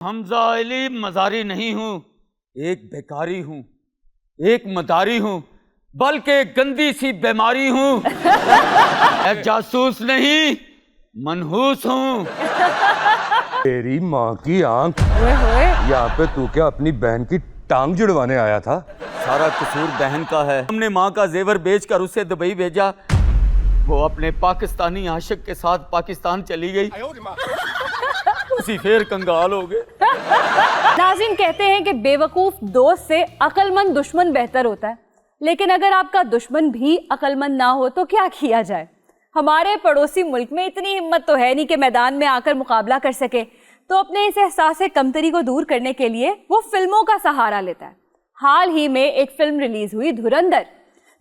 हमजा अली मजारी नहीं हूँ, एक बेकारी हूँ, एक मदारी हूँ, बल्कि एक गंदी सी बीमारी हूँ। मैं जासूस नहीं, मनहूस हूँ। तेरी माँ की आंख, यहाँ पे तू क्या अपनी बहन की टांग जुड़वाने आया था? सारा कसूर बहन का है। हमने माँ का जेवर बेचकर उसे दुबई भेजा, वो अपने पाकिस्तानी आशिक के साथ पाकिस्तान चली गई। उसी फिर कंगाल हो गए। नाज़रीन, कहते हैं कि बेवकूफ दोस्त से अक्लमंद दुश्मन बेहतर होता है, लेकिन अगर आपका दुश्मन भी अक्लमंद ना हो तो क्या किया जाए। हमारे पड़ोसी मुल्क में इतनी हिम्मत तो है नहीं कि मैदान में आकर मुकाबला कर सके, तो अपने इस एहसास कमतरी को दूर करने के लिए वो फिल्मों का सहारा लेता है। हाल ही में एक फिल्म रिलीज हुई,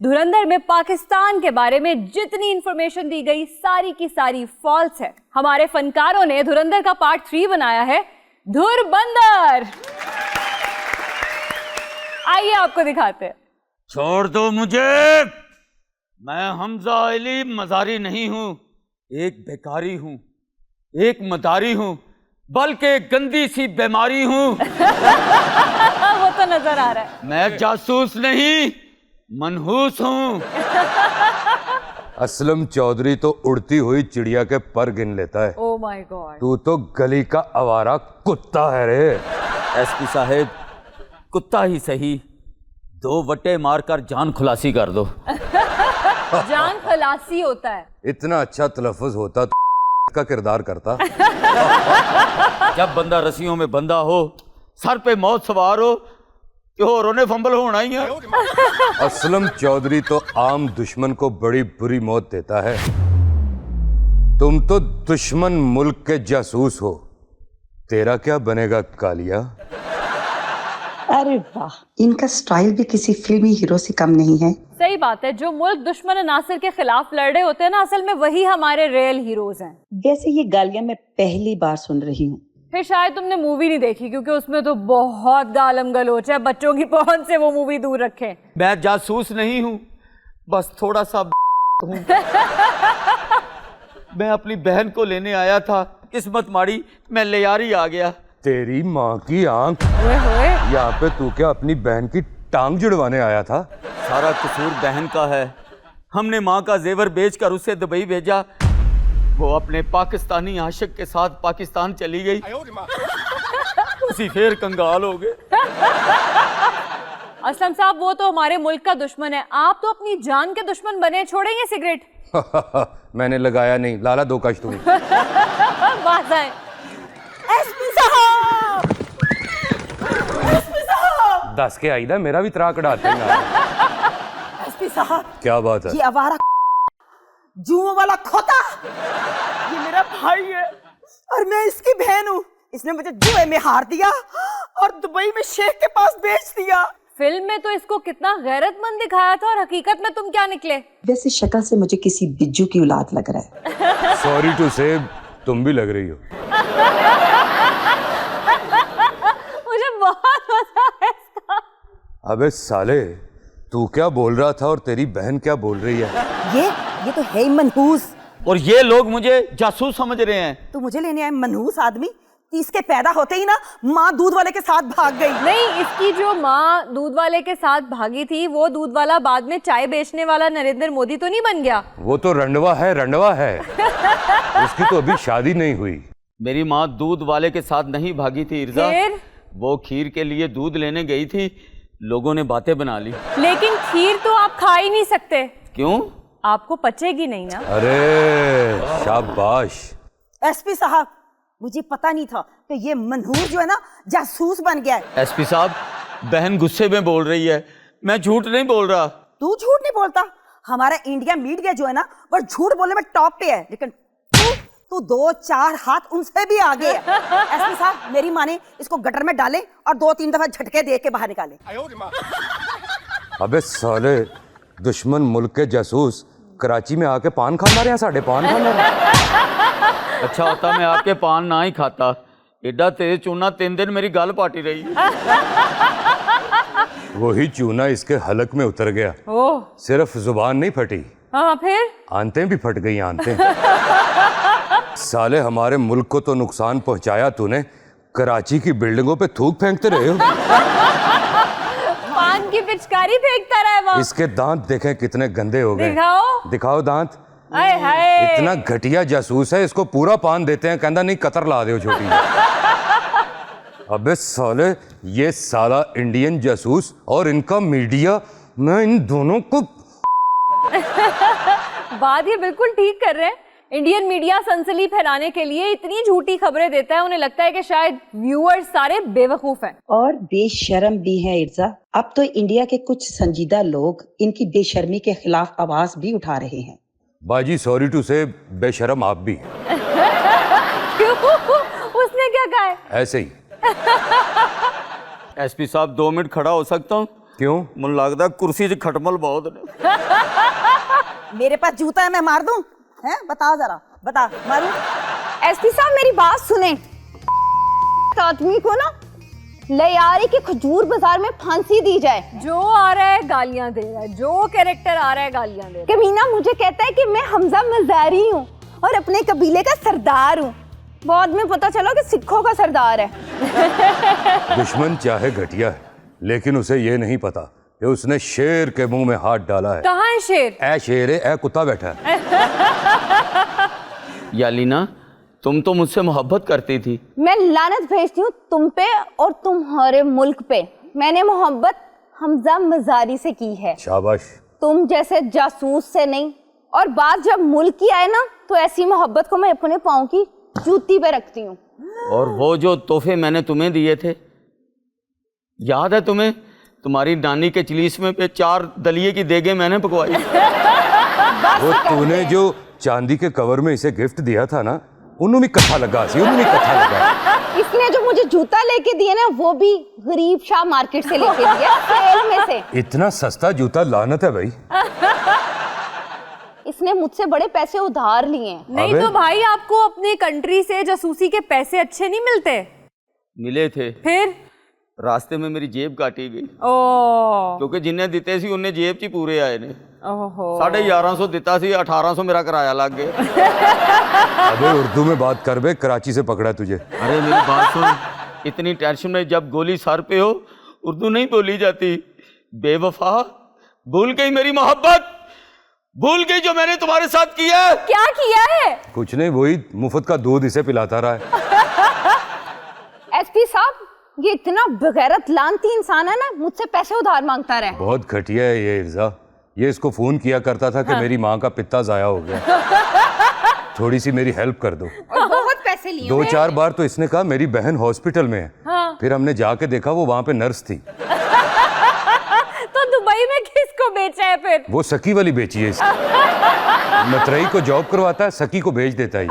धुरंधर में पाकिस्तान के बारे में जितनी इंफॉर्मेशन दी गई सारी की सारी फॉल्स है। हमारे फनकारों ने धुरंधर का पार्ट 3 बनाया है, धुरबंदर। आइए आपको दिखाते हैं। छोड़ दो मुझे, मैं हमजा अली मजारी नहीं हूँ, एक बेकारी हूँ, एक मदारी हूँ, बल्कि एक गंदी सी बीमारी हूँ। वो तो नजर आ रहा है। मैं जासूस नहीं, मनहूस हूँ। असलम चौधरी तो उड़ती हुई चिड़िया के पर गिन लेता है। Oh my God. तू तो गली का आवारा कुत्ता है रे। एसपी साहेब, कुत्ता ही सही, 2 वट्टे मारकर जान खुलासी कर दो। जान खलासी होता है। इतना अच्छा तलफ़ुज़ होता तो का किरदार करता। जब बंदा रस्सियों में बंधा हो, सर पे मौत सवार हो, कि होरों ने फंबल होना ही है। असलम चौधरी तो आम दुश्मन को बड़ी बुरी मौत देता है। तुम तो दुश्मन मुल्क के जासूस हो। तेरा क्या बनेगा कालिया? अरे वाह, इनका स्टाइल भी किसी फिल्मी हीरो से कम नहीं है। सही बात है, जो मुल्क दुश्मन नासिर के खिलाफ लड़ रहे होते हैं ना, असल में वही हमारे रियल हीरोज हैं। वैसे ये गालियां मैं पहली बार सुन रही हूँ। फिर शायद तुमने मूवी नहीं देखी, क्योंकि उसमें तो बहुत गालम गलोच है। बच्चों की पहुंच से वो मूवी दूर रखें। मैं जासूस नहीं हूँ, बस थोड़ा सा हूँ। मैं अपनी बहन को लेने आया था, किस्मत माड़ी मैं लियारी आ गया। तेरी माँ की आंख, यहाँ पे तू क्या अपनी बहन की टांग जुड़वाने आया था? सारा कसूर बहन का है। हमने माँ का जेवर बेचकर उसे दुबई भेजा, वो अपने पाकिस्तानी आशिक के साथ पाकिस्तान चली गई। उसी फिर कंगाल हो गए। असलम साहब, वो तो हमारे मुल्क का दुश्मन है, आप तो अपनी जान के दुश्मन बने। छोड़ेंगे सिगरेट? मैंने लगाया नहीं, लाला दो कश तुम। एसपी साहब, एसपी साहब, दस के आई था, मेरा भी त्राक डालते हैं। एसपी साहब, क्या बात है? ये आवारा जुओं वाला खोता, ये मेरा भाई है और मैं इसकी बहन हूँ। इसने मुझे जुए में हार दिया और दुबई में शेख के पास बेच दिया। फिल्म में तो इसको कितना गैरतमंद दिखाया था, और हकीकत में तुम क्या निकले? वैसे शक्ल से मुझे किसी बिज्जू की औलाद लग रहा है। सॉरी टू से, तुम भी लग रही हो। मुझे बहुत मजा आया इसका। अबे साले, तू क्या बोल रहा था और तेरी बहन क्या बोल रही है? ये तो है ही मनहूस। और ये लोग मुझे जासूस समझ रहे हैं। तू मुझे लेने आए मनहूस आदमी? इसके पैदा होते ही ना माँ दूध वाले के साथ भाग गई। नहीं, इसकी जो माँ दूध वाले के साथ भागी थी, वो दूध वाला बाद में चाय बेचने वाला नरेंद्र मोदी तो नहीं बन गया? वो तो रंडवा है। उसकी तो अभी शादी नहीं हुई। मेरी माँ दूध वाले के साथ नहीं भागी थी इर्जा, फिर? वो खीर के लिए दूध लेने गई थी, लोगों ने बातें बना ली। लेकिन खीर तो आप खा ही नहीं सकते। क्यों? आपको पचेगी नहीं ना। अरे शाबाश। एसपी साहब, मुझे पता नहीं था कि ये मनहूस जो है ना जासूस बन गया है। एसपी साहब, बहन गुस्से में बोल रही है, मैं झूठ नहीं बोल रहा। तू झूठ नहीं बोलता। हमारा इंडिया मीडिया जो है ना वो झूठ बोलने में टॉप पे है, लेकिन तू 2-4 हाथ उनसे भी आगे है। एसपी साहब, मेरी माँ ने इसको गटर में डाले और 2-3 दफा झटके दे के बाहर निकाले। अबे साले, दुश्मन मुल्क के जासूस कराची में आके पान खा रहे हैं, साढ़े पान खा रहे हैं। अच्छा होता मैं आपके पान ना ही खाता, एडा तेज चूना 3 दिन मेरी गल पाटी रही। वही चूना इसके हलक में उतर गया। ओह, सिर्फ जुबान नहीं फटी, हाँ फिर? आंतें भी फट गई, आंतें। साले, हमारे मुल्क को तो नुकसान पहुंचाया तूने, कराची की बिल्डिंगों पे थूक फेंकते रहे हो? पान की पिचकारी फेंकता रहा है वो। इसके दांत देखें कितने गंदे हो गए। दिखाओ। दिखाओ दांत। आए हाय। इतना घटिया जासूस है, इसको पूरा पान देते हैं, कहता नहीं कतर ला दो छोटी। अबे साले, ये साला इंडियन जासूस और इनका मीडिया, मैं इन दोनों को। बात ये बिल्कुल ठीक कर रहे हैं। इंडियन मीडिया सनसनी फैलाने के लिए इतनी झूठी खबरें देता है, उन्हें लगता है कि शायद व्यूअर्स सारे बेवकूफ हैं। और बेशर्म भी है इर्जा। अब तो इंडिया के कुछ संजीदा लोग इनकी बेशर्मी के खिलाफ आवाज भी उठा रहे हैं। बाजी सॉरी टू से, बेशरम आप भी। क्यों? उसने क्या कहा है? ऐसे ही। एसपी साहब 2 मिनट खड़ा हो सकता हूँ? क्यों? मुझे लगता है कुर्सी से खटमल बहुत ने। मेरे पास जूता है, मैं मार दूं? हैं? बता जरा, बता, मारूं? एसपी साहब मेरी बात सुने। आदमी को ना लयारी के खजूर बाजार में फांसी दी जाए। जो आ रहा है गालियां दे रहा है, जो कैरेक्टर आ रहा है गालियां दे रहा है। कमीना मुझे कहता है कि मैं हमजा मज़ारी हूँ और अपने कबीले का सरदार हूँ। बाद में पता चला कि सिखों का सरदार है। दुश्मन चाहे घटिया है, लेकिन उसे ये नहीं पता कि उसने शेर के मुंह में हाथ डाला है। कहाँ है शेर? ऐ शेर है, ऐ कुत्ता बैठा है। यालीना, तुम तो मुझसे मोहब्बत करती थी। मैं लानत भेजती हूँ तुम पे और तुम्हारे मुल्क पे। मैंने मोहब्बत हमजा मज़ारी से की है, शाबाश। तुम जैसे जासूस से नहीं। और बात जब मुल्क की आए ना, तो ऐसी मोहब्बत को मैं अपने पाँव की जूती पे रखती हूँ। और वो जो तोहफे मैंने तुम्हें दिए थे, याद है तुम्हें? तुम्हारी नानी के चिलीस में पे 4 दलिये की देगे मैंने पकवाई। वो तूने जो चांदी के कवर में इसे गिफ्ट दिया था ना, उन्होंने कथा लगा सी, उन्होंने कथा लगा। इसने जो मुझे जूता लेके दिए ना, वो भी गरीब शाह मार्केट से लेके दिया, सेल में से। इतना सस्ता जूता, लानत है भाई। इसने मुझसे बड़े पैसे उधार लिए हैं। नहीं अबे। तो भाई, आपको अपनी कंट्री से जासूसी के पैसे अच्छे नहीं मिलते? मिले थे, फिर? रास्ते में मेरी जेब काटी गई, ओ क्योंकि जिन्हें दिते सी उन्हें जेब च ही पूरे आए ने। ओहो। 1150 दिता सी, 1800 मेरा किराया लग गया। अबे उर्दू में बात कर बे, कराची से पकड़ा तुझे। अरे मेरी बात सुन, इतनी टेंशन में जब गोली सर पे हो, उर्दू नहीं बोली जाती। बेवफा, भूल गई मेरी मोहब्बत, भूल गई जो मैंने तुम्हारे साथ किया। क्या किया है? कुछ नहीं, वही मुफ्त का दूध इसे पिलाता रहा है। एसपी साहब, ये इतना बेगैरत लानती इंसान है ना, मुझसे पैसे उधार मांगता रहे। बहुत घटिया है ये इर्जा। ये इसको फोन किया करता था कि मेरी माँ का पित्ता जाया हो गया, थोड़ी सी मेरी हेल्प कर दो। और बहुत पैसे लिए। 2-4 बार तो इसने कहा मेरी बहन हॉस्पिटल में है। हाँ। फिर हमने जाके देखा वो वहां पे नर्स थी। तो दुबई में किसको बेचा है फिर? वो सकी वाली बेची है इसकी। मतरई को जॉब करवाता है, सकी को बेच देता है।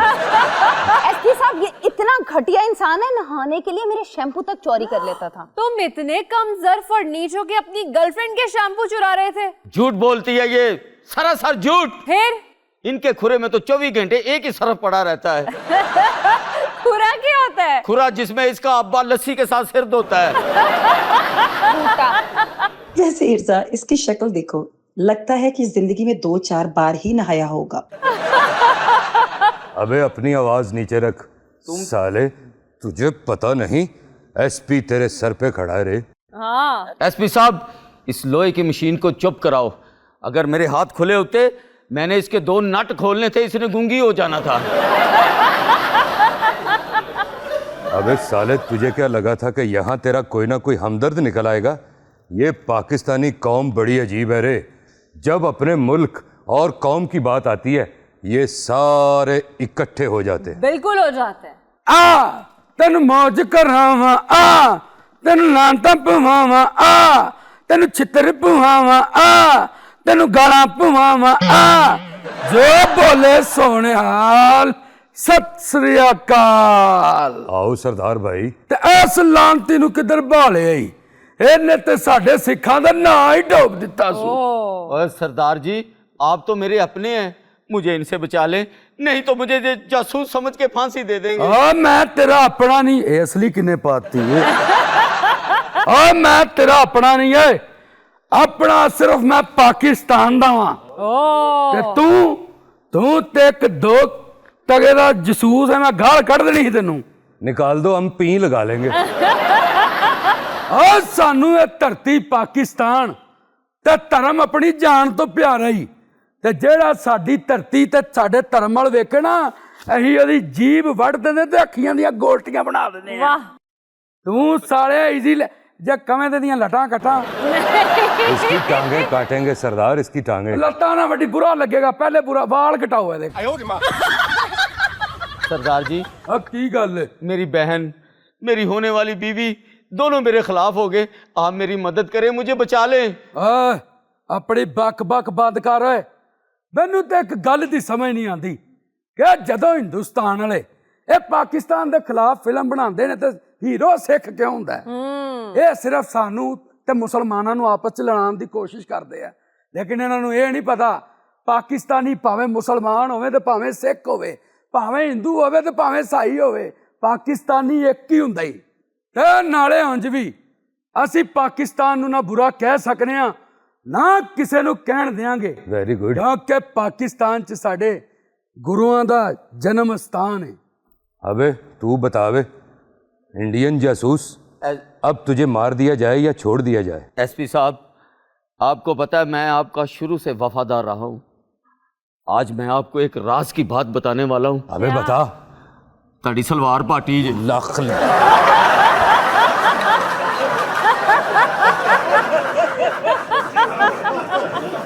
एसपी साहब, ये इतना घटिया इंसान है, नहाने के लिए मेरे शैम्पू तक चोरी कर लेता था। तुम इतने कम ज़र्फ और नीच हो के अपनी गर्लफ्रेंड के शैम्पू चुरा रहे थे? झूठ बोलती है ये, सरासर झूठ। फिर? इनके खुरे में तो 24 घंटे एक ही सरफ पड़ा रहता है। खुरा क्या होता है? खुरा जिसमें इसका अब्बा लस्सी के साथ सिर धोता है। वैसे इर्जा, इसकी शक्ल देखो, लगता है कि जिंदगी में 2-4 बार ही नहाया होगा। अबे अपनी आवाज नीचे रख। साले, तुझे पता नहीं एसपी तेरे सर पे खड़ा है रे। हाँ। एसपी साहब, इस लोहे की मशीन को चुप कराओ। अगर मेरे हाथ खुले होते, मैंने इसके 2 नट खोलने थे, इसने गूंगी हो जाना था। अबे साले, तुझे क्या लगा था कि यहाँ तेरा कोई ना कोई हमदर्द निकल आएगा? ये पाकिस्तानी कौम बड़ी अजीब है रे। जब अपने मुल्क और कौम की बात आती है, ये सारे इकट्ठे हो जाते हैं। बिल्कुल हो जाता है। आ तेन मौज करावा, आ तेन लांता पवावा, आ तेन छितर पवावा, आ तेन गाला पवावा, आ जो बोले सोने हाल, सत श्री अकाल। आओ सरदार भाई। ते इस लांती नु किधर भाले आई? इन्हें ते साडे सिखां दा नां ही डोब दिता सू। और सरदार जी, आप तो मेरे अपने हैं, मुझे इनसे बचा लें, नहीं तो मुझे ये जासूस समझ के फांसी दे देंगे। मैं तेरा अपना नहीं, ये असली किने पाती है? मैं तेरा अपना नहीं है, अपना सिर्फ मैं पाकिस्तान दा वां। ते तू ते एक 2 टके दा जसूस है, मैं गाल कढ़ देनी तेनू। निकाल दो, हम पी लगा लेंगे। ਆ ਸਾਨੂੰ ਇਹ ਧਰਤੀ ਪਾਕਿਸਤਾਨ ਤੇ ਧਰਮ ਆਪਣੀ ਜਾਨ ਤੋਂ ਪਿਆਰਾ ਹੀ, ਤੇ ਜਿਹੜਾ ਸਾਡੀ ਧਰਤੀ ਤੇ ਸਾਡੇ ਧਰਮ ਵਾਲ ਵੇਖੇ ਨਾ, ਅਸੀਂ ਉਹਦੀ ਜੀਭ ਵੱਢ ਦਿੰਦੇ ਤੇ ਅੱਖੀਆਂ ਦੀਆਂ ਗੋਲਟੀਆਂ ਬਣਾ ਦਿੰਦੇ ਆ। वाह ਤੂੰ ਸਾਲੇ ਇਜ਼ੀ ਜੇ ਕਵੇਂ ਤੇ ਦੀਆਂ ਲਟਾਂ ਕੱਟਾਂ, इसकी टांगे काटेंगे सरदार, इसकी टांगे। ਲੱਤਾਂ ਨਾ ਵੱਡੀ ਬੁਰਾ ਲੱਗੇਗਾ, ਪਹਿਲੇ ਬੁਰਾ ਵਾਲ ਕਟਾਓ ਇਹਦੇ। सरदार जी, ਆ ਕੀ ਗੱਲ ਹੈ? मेरी बहन, मेरी होने वाली बीवी दोनों मेरे खिलाफ हो गए। आप मेरी मदद करें, मुझे बचा लें। ਆ ਆਪਣੀ ਬੱਕ ਬੰਦ ਕਰ ਓਏ। ਮੈਨੂੰ ਤੇ ਇੱਕ ਗੱਲ ਦੀ ਸਮਝ ਨਹੀਂ ਆਉਂਦੀ ਕਿ ਜਦੋਂ ਹਿੰਦੁਸਤਾਨ ਵਾਲੇ ਇਹ ਪਾਕਿਸਤਾਨ ਦੇ ਖਿਲਾਫ ਫਿਲਮ ਬਣਾਉਂਦੇ ਨੇ ਤੇ ਹੀਰੋ ਸਿੱਖ ਕਿਉਂ ਹੁੰਦਾ ਹੈ? ਇਹ ਸਿਰਫ ਸਾਨੂੰ ਤੇ ਮੁਸਲਮਾਨਾਂ ਨੂੰ ਆਪਸ ਚ ਲੜਾਉਣ ਦੀ ਕੋਸ਼ਿਸ਼ ਕਰਦੇ ਆ, ਲੇਕਿਨ ਇਹਨਾਂ ਨੂੰ ਇਹ ਨਹੀਂ ਪਤਾ ਪਾਕਿਸਤਾਨੀ ਭਾਵੇਂ ਮੁਸਲਮਾਨ ਹੋਵੇ ਤੇ ਭਾਵੇਂ ਸਿੱਖ ਹੋਵੇ, ਭਾਵੇਂ ਹਿੰਦੂ ਹੋਵੇ ਤੇ ਭਾਵੇਂ ਈਸਾਈ ਹੋਵੇ, ਪਾਕਿਸਤਾਨੀ ਇੱਕ ਹੀ ਹੁੰਦਾ ਹੀ। ਤੇ ਨਾਲੇ ਉਂਝ ਵੀ ਅਸੀਂ ਪਾਕਿਸਤਾਨ ਨੂੰ ਨਾ ਬੁਰਾ ਕਹਿ ਸਕਨੇ ਆ, ਨਾ ਕਿਸੇ ਨੂੰ ਕਹਿਣ ਦਿਆਂਗੇ, वेरी गुड। ਕਿਉਂਕਿ ਪਾਕਿਸਤਾਨ ਚ ਸਾਡੇ ਗੁਰੂਆਂ ਦਾ ਜਨਮ ਸਥਾਨ ਹੈ। अबे तू बतावे, इंडियन जासूस, अब तुझे मार दिया जाए या छोड़ दिया जाए? एसपी साहब, आपको पता है मैं आपका शुरू से वफादार रहा हूँ। आज मैं आपको एक राज की बात बताने वाला हूँ। अबे बता। तड़ी सलवार पाटी जे। लख